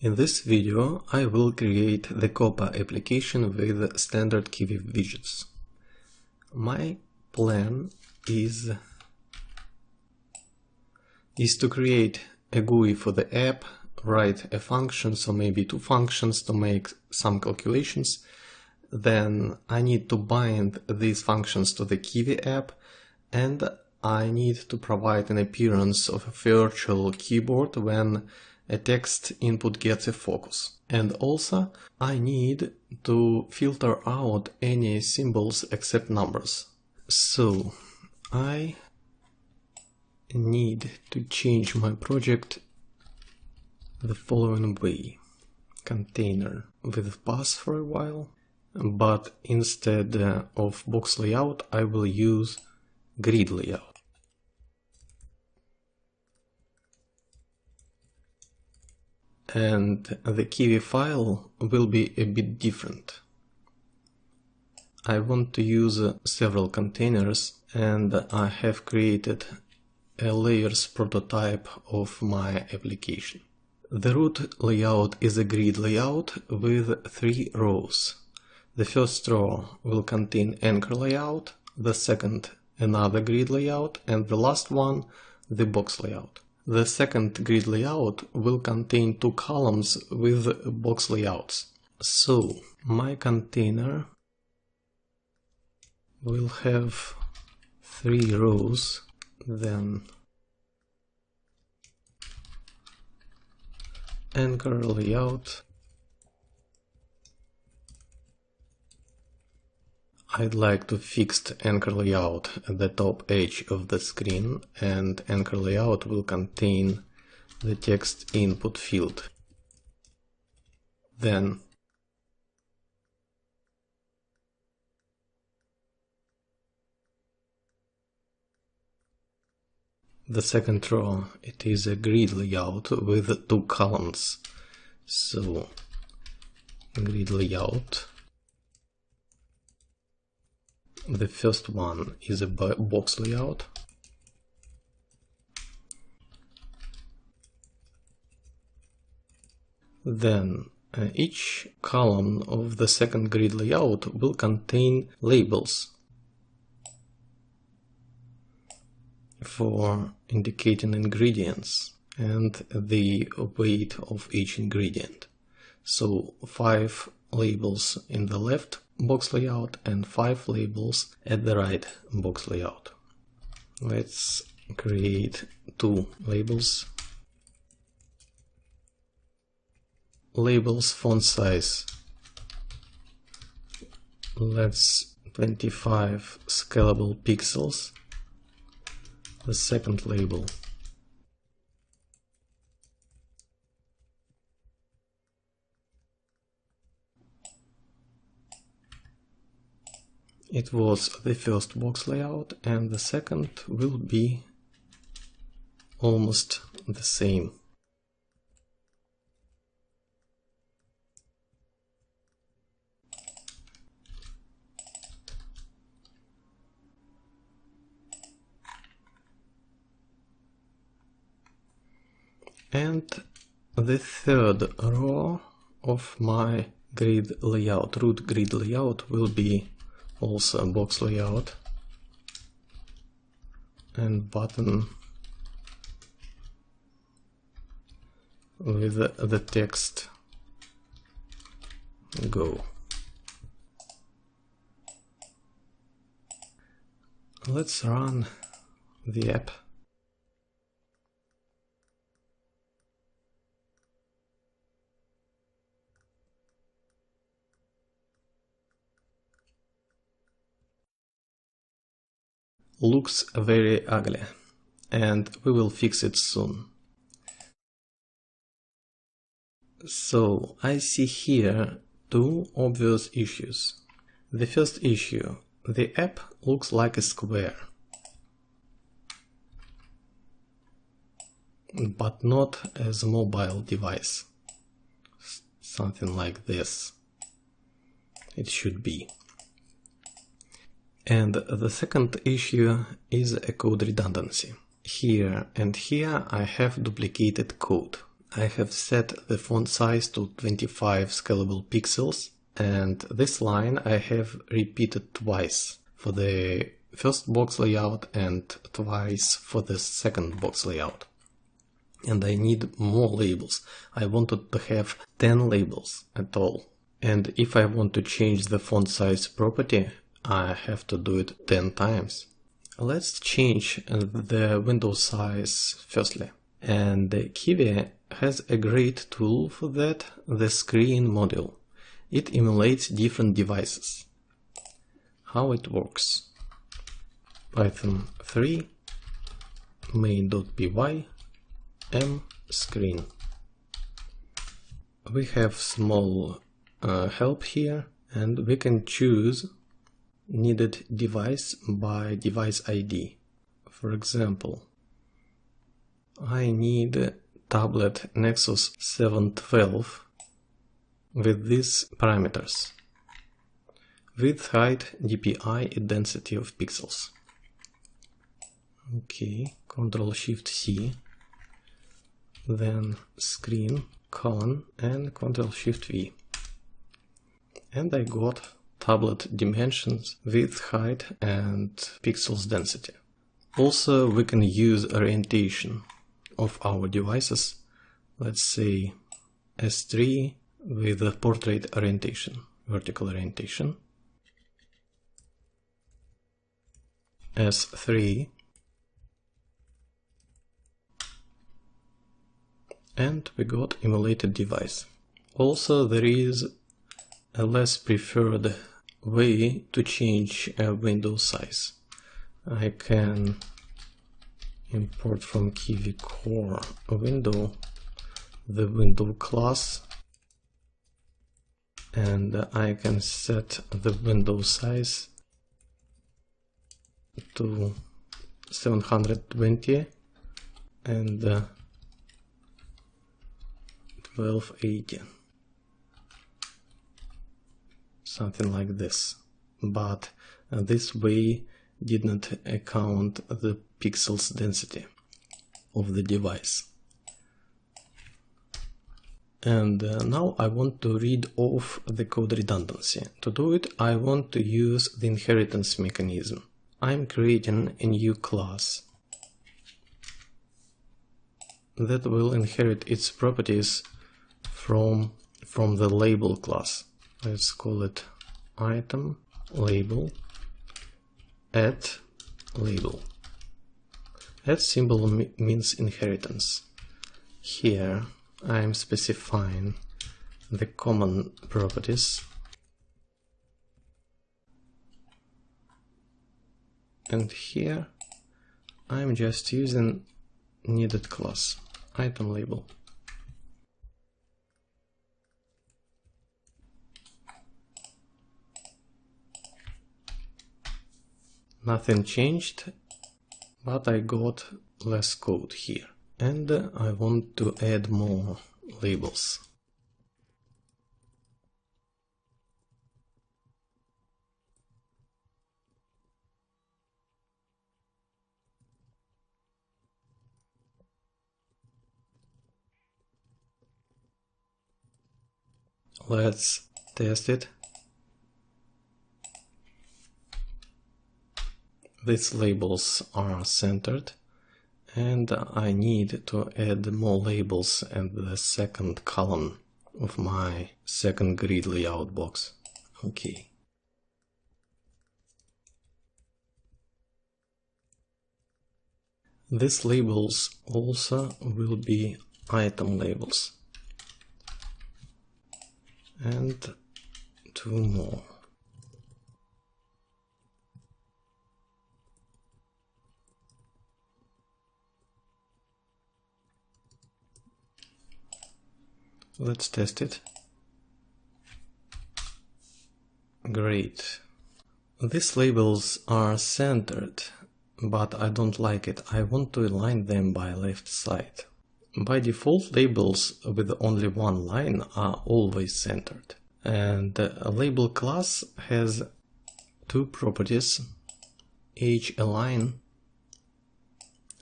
In this video, I will create the Coppa application with standard Kivy widgets. My plan is to create a GUI for the app, write a function, so maybe two functions to make some calculations. Then I need to bind these functions to the Kivy app, and I need to provide an appearance of a virtual keyboard when a text input gets a focus. And also I need to filter out any symbols except numbers. So I need to change my project the following way. Container with path for a while, but instead of box layout I will use grid layout. And the Kivy file will be a bit different. I want to use several containers, and I have created a layers prototype of my application. The root layout is a grid layout with 3 rows. The first row will contain anchor layout, the second another grid layout, and the last one the box layout. The second grid layout will contain 2 columns with box layouts. So my container will have 3 rows, then anchor layout. I'd like to fix anchor layout at the top edge of the screen, and anchor layout will contain the text input field. Then the second row, it is a grid layout with 2 columns. So grid layout. The first one is a box layout. Then each column of the second grid layout will contain labels for indicating ingredients and the weight of each ingredient. So 5 labels in the left box layout and 5 labels at the right box layout. Let's create 2 labels. Labels font size. Let's 25 scalable pixels. The second label. It was the first box layout, and the second will be almost the same. And the third row of my grid layout, root grid layout, will be also a box layout and button with the text go. Let's run the app. Looks very ugly, and we will fix it soon. So I see here 2 obvious issues. The first issue, the app looks like a square, but not as a mobile device. Something like this it should be. And the second issue is a code redundancy. Here and here I have duplicated code. I have set the font size to 25 scalable pixels, and this line I have repeated twice for the first box layout and twice for the second box layout. And I need more labels. I wanted to have 10 labels at all. And if I want to change the font size property, I have to do it 10 times. Let's change the window size firstly. And Kivy has a great tool for that, the screen module. It emulates different devices. How it works? Python 3 main.py m screen. We have small help here, and we can choose needed device by device ID. For example, I need tablet Nexus 712 with these parameters: width, height, DPI, and density of pixels. Okay, Ctrl-Shift-C, then screen, colon, and Ctrl-Shift-V. And I got tablet dimensions, width, height, and pixels density. Also, we can use orientation of our devices. Let's say S3 with a portrait orientation, vertical orientation. S3. And we got emulated device. Also, there is a less preferred way to change a window size. I can import from Kivy core window the window class, and I can set the window size to 720 and 1280, something like this. But this way did not account the pixels density of the device. And now I want to read off the code redundancy. To do it, I want to use the inheritance mechanism. I'm creating a new class that will inherit its properties from the label class. Let's call it item label at label. At symbol means inheritance. Here I am specifying the common properties, and here I'm just using needed class, item label. Nothing changed, but I got less code here. And I want to add more labels. Let's test it. These labels are centered, and I need to add more labels in the second column of my second grid layout box. Okay. These labels also will be item labels. And two more. Let's test it. Great. These labels are centered, but I don't like it. I want to align them by left side. By default, labels with only one line are always centered. And a label class has two properties, align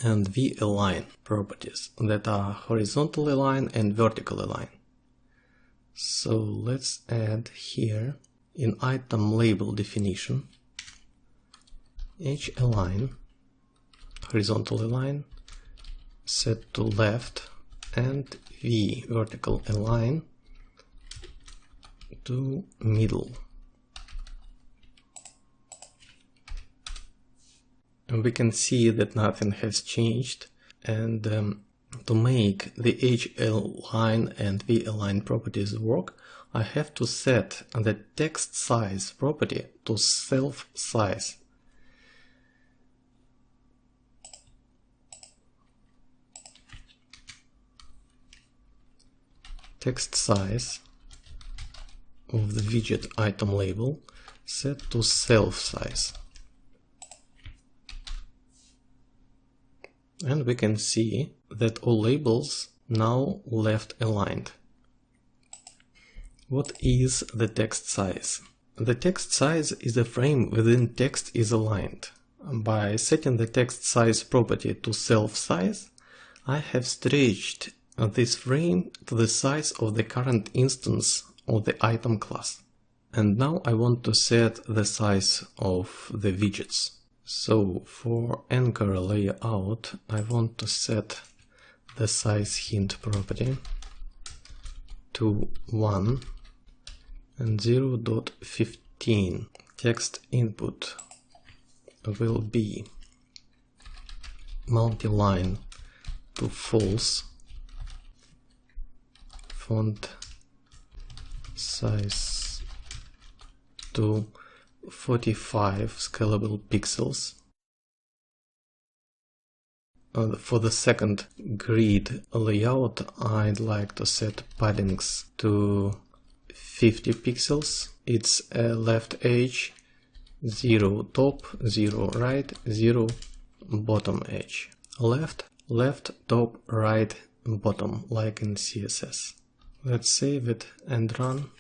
and v-align properties that are horizontal align and vertical align. So let's add here in item label definition h-align, horizontal align, set to left, and v vertical align to middle. And we can see that nothing has changed, and to make the h-align and v-align properties work, I have to set the text size property to self size. Text size of the widget item label set to self size. And we can see that all labels now left aligned. What is the text size? The text size is a frame within text is aligned. By setting the text size property to self size, I have stretched this frame to the size of the current instance of the item class. And now I want to set the size of the widgets. So for anchor layout, I want to set the size hint property to 1 and 0.15. Text input will be multi-line to false. Font size to 45 scalable pixels. For the second grid layout, I'd like to set paddings to 50 pixels. It's a left edge, 0 top, 0 right, 0 bottom edge. Left, top, right, bottom, like in CSS. Let's save it and run.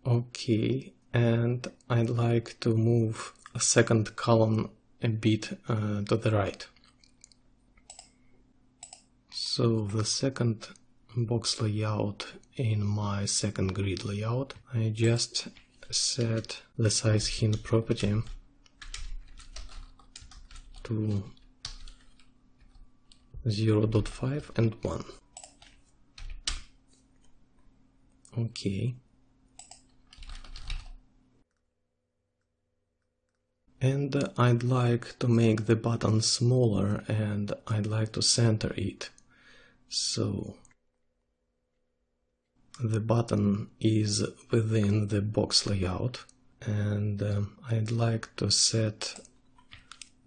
Okay, and I'd like to move a second column a bit to the right. So the second box layout in my second grid layout, I just set the size hint property to 0.5 and 1. Okay. And I'd like to make the button smaller, and I'd like to center it. So the button is within the box layout, and I'd like to set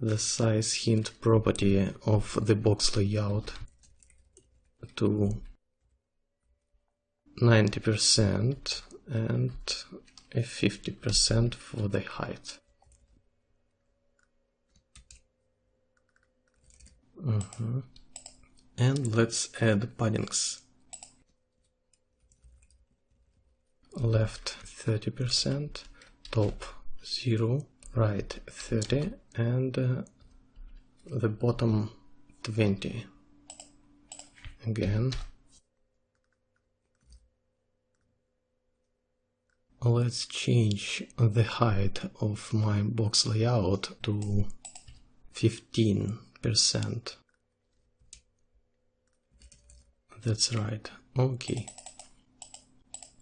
the size hint property of the box layout to 90% and 50% for the height. And let's add paddings. Left 30%, top 0, right 30, and the bottom 20. Again. Let's change the height of my box layout to 15%. That's right. Okay.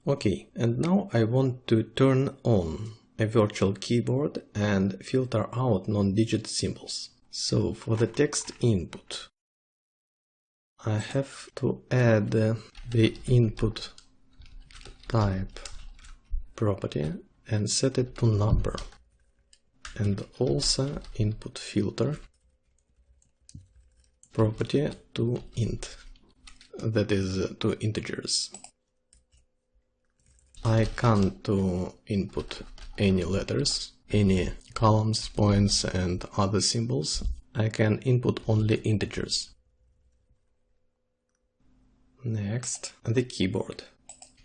Okay, and now I want to turn on a virtual keyboard and filter out non-digit symbols. So for the text input, I have to add the input type property and set it to number, and also input filter property to int, that is to integers. I can't input any letters, any columns, points and other symbols. I can input only integers. Next, the keyboard.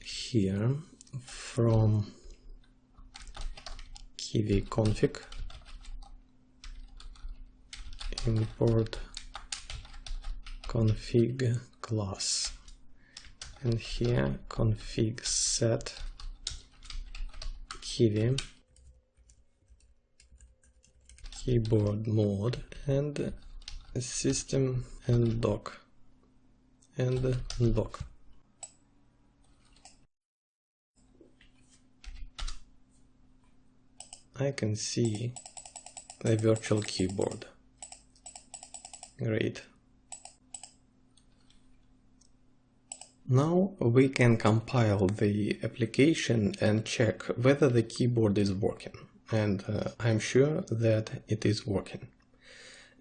Here from Kivy config import config class, and here config set Kivy keyboard mode and system and dock and dock. I can see a virtual keyboard. Great. Now we can compile the application and check whether the keyboard is working. And I'm sure that it is working.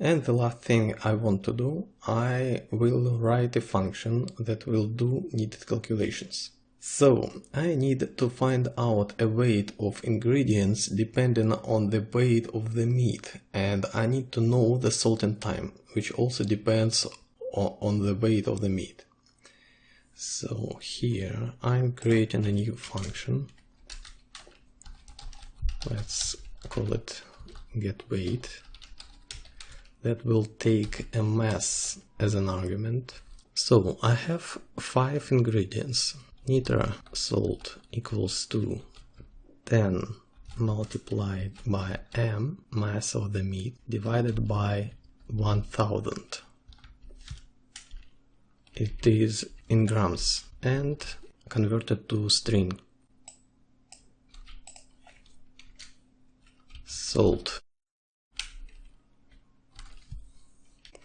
And the last thing I want to do, I will write a function that will do needed calculations. So I need to find out a weight of ingredients depending on the weight of the meat, and I need to know the salting time, which also depends on the weight of the meat. So here I'm creating a new function. Let's call it getWeight. That will take a mass as an argument. So I have 5 ingredients. Nitro salt equals to 10 multiplied by m, mass of the meat, divided by 1000. It is in grams and converted to string. Salt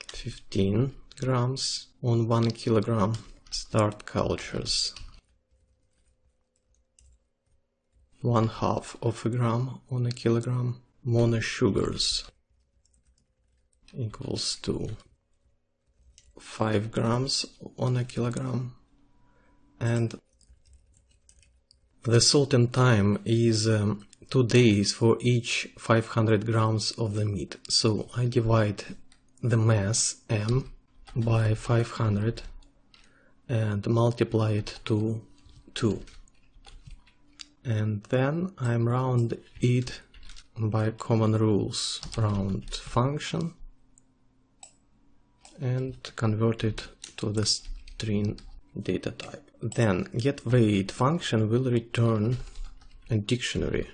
15 grams on 1 kilogram. Start cultures 1/2 of a gram on a kilogram. Mono sugars equals to 5 grams on a kilogram, and the salting time is 2 days for each 500 grams of the meat. So I divide the mass m by 500 and multiply it to 2. And then I'm round it by common rules, round function, and convert it to the string data type. Then getWeight function will return a dictionary.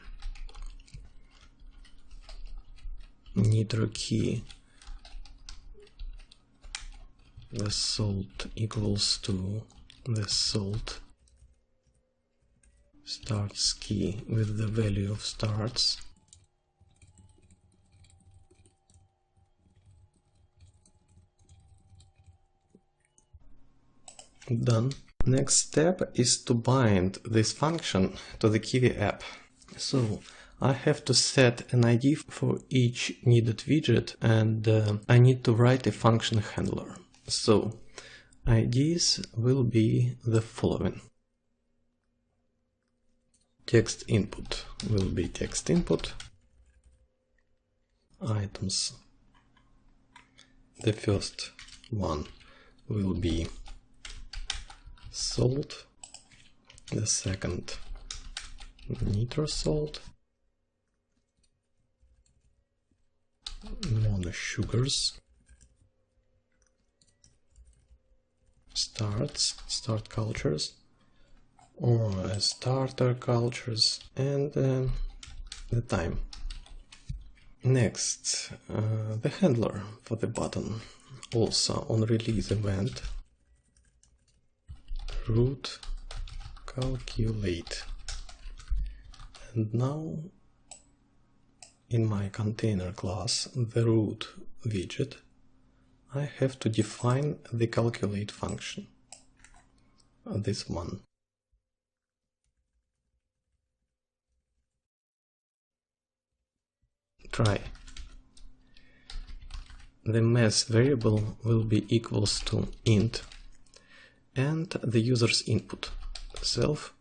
Nitro key, the salt equals to the salt. Starts key with the value of starts. Done. Next step is to bind this function to the Kivy app. So I have to set an ID for each needed widget, and I need to write a function handler. So IDs will be the following. Text input will be text input. Items. The first one will be salt. The second nitro salt. Mono sugars. Start cultures, or starter cultures, and the time. Next, the handler for the button, also on release event, root calculate. And now in my container class, the root widget, I have to define the calculate function, this one. Try. The mass variable will be equals to int, and the user's input, self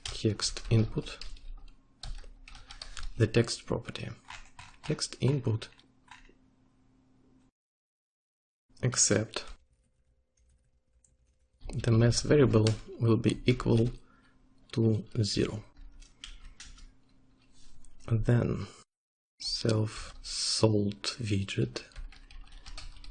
text input, the text property, text input, except the mass variable will be equal to 0. And then self-salt widget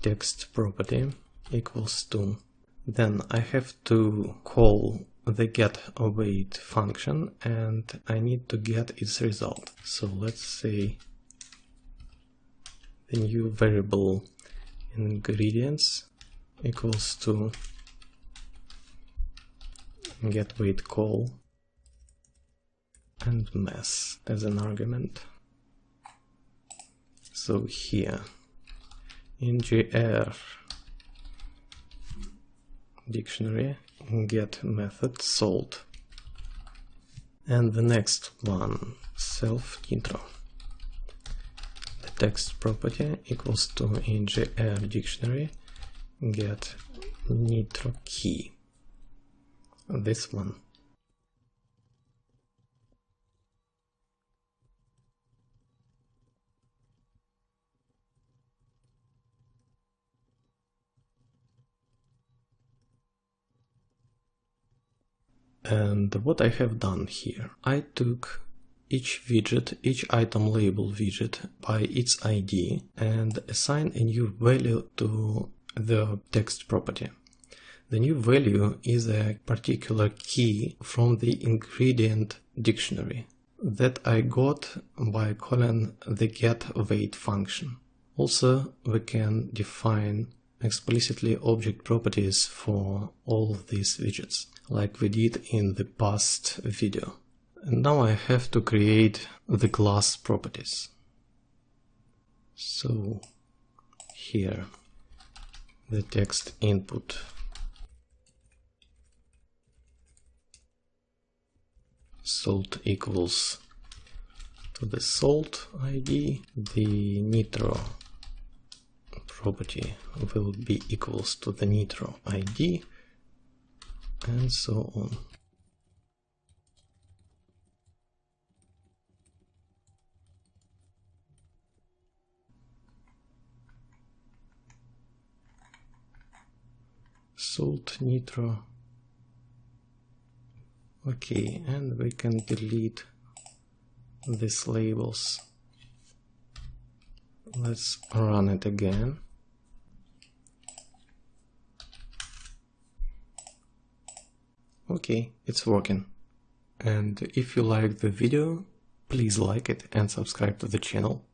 text property equals to. Then I have to call the getWeight function and I need to get its result. So let's say the new variable ingredients equals to getWeight call and mass as an argument. So here in gr dictionary get method salt, and the next one self nitro. The text property equals to in gr dictionary get nitro key. This one. And what I have done here, I took each widget, each item label widget by its ID and assign a new value to the text property. The new value is a particular key from the ingredient dictionary that I got by calling the getWeight function. Also, we can define explicitly object properties for all of these widgets, like we did in the past video. And now I have to create the class properties. So here the text input salt equals to the salt ID, the nitro property will be equals to the nitro ID, and so on. Salt nitro. Okay, and we can delete these labels. Let's run it again. Okay, it's working. And if you liked the video, please like it and subscribe to the channel.